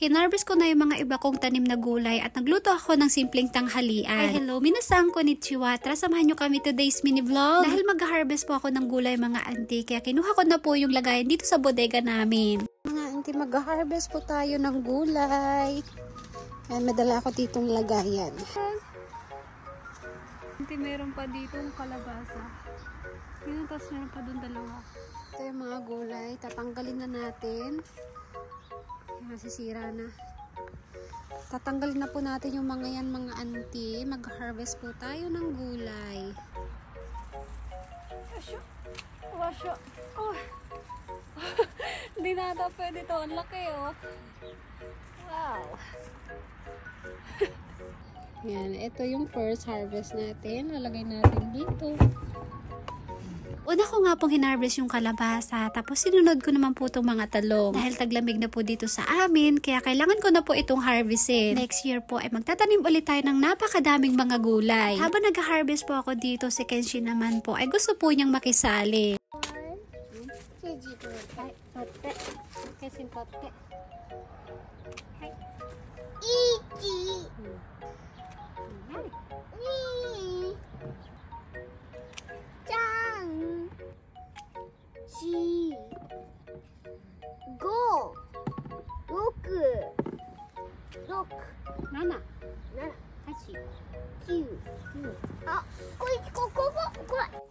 Hinarvest ko na yung mga iba kong tanim na gulay at nagluto ako ng simpleng tanghalian. Ay, hello, minasan konnichiwa. Tara, samahan nyo kami today's mini vlog. Dahil mag-harvest po ako ng gulay mga auntie, kaya kinuha ko na po yung lagayan dito sa bodega namin. Mga auntie, mag-harvest po tayo ng gulay. Ayan, madala ako ditong lagayan. Auntie, meron pa ditong kalabasa. Yun, tapos meron pa doon dalawa. Ito yung mga gulay. Tatanggalin na natin. Masisira na. Tatanggalin na po natin yung mga yan mga auntie. Mag-harvest po tayo ng gulay. Wasyo. Oh. Hindi na ata pwede to. Ang laki oh. Wow. Yan. Ito yung first harvest natin. Lalagay natin dito. Una ko nga pong hinarvest yung kalabasa, tapos sinunod ko naman po itong mga talong. Dahil taglamig na po dito sa amin, kaya kailangan ko na po itong harvestin. Next year po ay magtatanim ulit tayo ng napakadaming mga gulay. Habang nag-harvest po ako dito, si Kenshi naman po ay gusto po niyang makisali.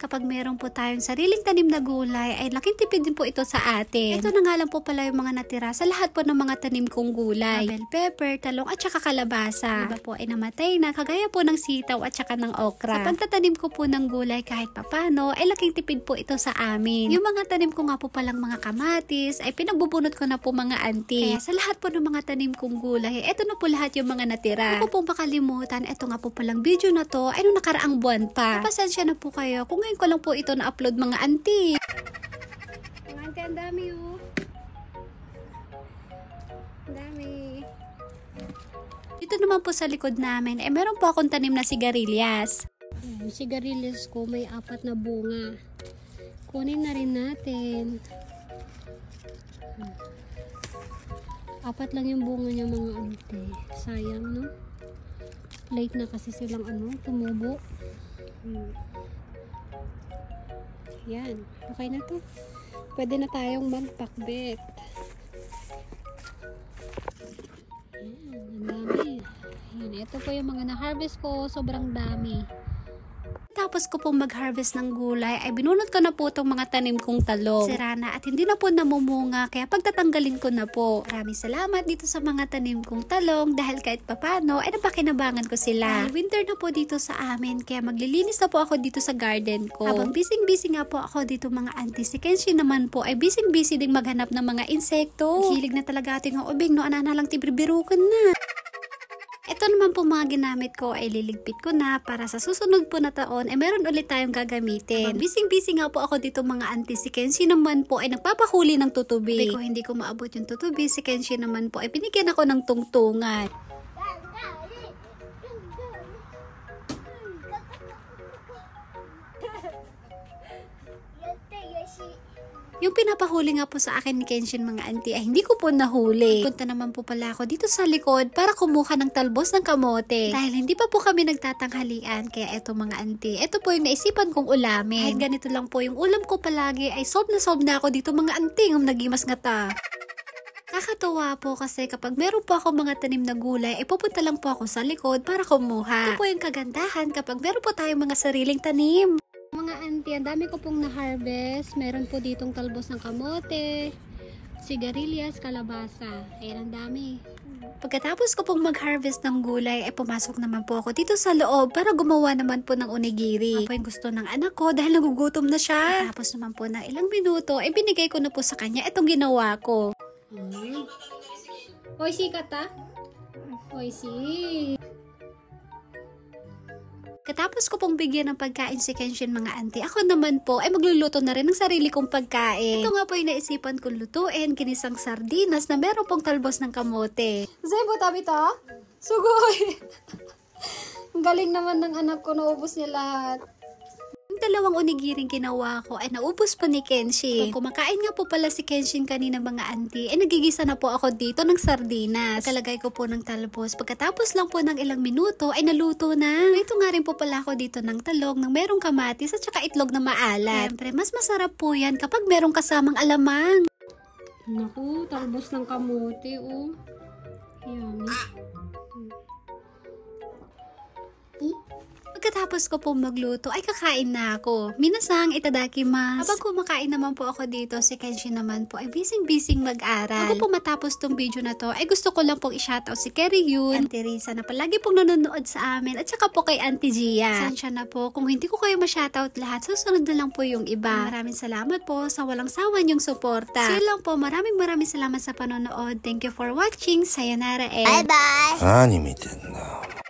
Kapag meron po tayong sariling tanim na gulay, ay laking tipid din po ito sa atin. Ito na nga lang po pala yung mga natira sa lahat po ng mga tanim kong gulay. Bell pepper, talong at saka kalabasa. Iba po ay namatay na, kagaya po ng sitaw at saka ng okra. Sa pagtatanim ko po ng gulay kahit papano, ay laking tipid po ito sa amin. Yung mga tanim ko nga po palang mga kamatis, ay pinagbubunot ko na po mga auntie. Kaya sa lahat po ng mga tanim kong gulay, eto na po lahat yung mga natira. Ako pong makalimutan, eto nga po palang video na to, ay nung nakaraang buwan pa. Pasensya na po kayo kung ngayon ko lang po ito na-upload mga auntie. Mga auntie, ang dami oh. Ang dami. Dito naman po sa likod namin, meron po akong tanim na sigarilyas. Yung sigarilyas ko may 4 na bunga. Kunin na rin natin. 4 lang yung bunga niya mga auntie. Sayang no? Late na kasi silang tumubo. Yan. Okay na to. Pwede na tayong magpakbet. Yan. Ang dami. Yan. Ito po yung mga na-harvest ko. Sobrang dami. Tapos ko pong mag-harvest ng gulay, ay binunot ko na po itong mga tanim kong talong. Sira na at hindi na po namumunga, kaya pagtatanggalin ko na po. Maraming salamat dito sa mga tanim kong talong dahil kahit papano ay napakinabangan ko sila. Dahil winter na po dito sa amin, kaya maglilinis na po ako dito sa garden ko. Habang busy nga po ako dito mga auntie, si Kenshi naman po ay busy ding maghanap ng mga insekto. Hilig na talaga ating ubing, no anana lang tibribirukan na. Ito naman po mga ginamit ko ay liligpit ko na para sa susunod po na taon ay meron ulit tayong gagamitin. Busy nga po ako dito mga auntie. Si Kenshi naman po ay nagpapahuli ng tutubi. Hindi ko maabot yung tutubi, si Kenshi naman po ay binigyan ako ng tungtungan. Yung pinapahuli nga po sa akin ni Kenshin mga auntie ay hindi ko po nahuli. Punta naman po pala ako dito sa likod para kumuha ng talbos ng kamote. Dahil hindi pa po kami nagtatanghalian, kaya eto mga auntie, eto po yung naisipan kong ulamin. Kahit ganito lang po yung ulam ko palagi ay sob na ako dito mga auntie ng nagimas nga ta. Nakakatuwa po kasi kapag meron po ako mga tanim na gulay, ay pupunta lang po ako sa likod para kumuha. Ito po yung kagandahan kapag meron po tayong mga sariling tanim. Mga auntie, ang dami ko pong na-harvest. Meron po ditong talbos ng kamote, sigarilyas, kalabasa. Ayan, ang dami. Pagkatapos ko pong mag-harvest ng gulay, ay pumasok naman po ako dito sa loob para gumawa naman po ng onigiri. Ako yung gusto ng anak ko dahil nagugutom na siya. Tapos naman po ng ilang minuto, ay binigay ko na po sa kanya itong ginawa ko. Hoy, si kata. Hoy, si. Katapos ko pong bigyan ng pagkain si Kenshin mga auntie, ako naman po ay magluluto na rin ng sarili kong pagkain. Ito nga po yung naisipan kong lutuin, ginisang sardinas na meron pong talbos ng kamote. Zebo, tabi ta? Sugoy! Ang galing naman ng anak ko, naubos niya lahat. dalawang onigiring ginawa ko ay naubos pa ni Kenshin. Kung kumakain nga po pala si Kenshin kanina mga auntie, ay nagigisa na po ako dito ng sardinas. Kalagay ko po ng talbos. Pagkatapos lang po ng ilang minuto ay naluto na. Ito nga rin po pala ako dito ng talog ng merong kamatis at saka itlog na maalat. Siyempre, mas masarap po yan kapag merong kasamang alamang. Naku, talbos ng kamote, oh. Yummy. Pagkatapos ko po magluto, ay kakain na ako. Minasang itadakimasu. Habang kumakain naman po ako dito, si Kenshin naman po ay bising-bising mag-aral. Ako po matapos tong video na to, ay gusto ko lang pong i-shoutout si Kerry Yun, Auntie Risa na palagi pong nanonood sa amin, at saka po kay Auntie Gia. Sansya na po, kung hindi ko kayo ma-shoutout lahat, susunod na lang po yung iba. Maraming salamat po sa walang sawa niyong suporta. So lang po, maraming salamat sa panonood. Thank you for watching. Sayonara and Bye bye. 何見てんだ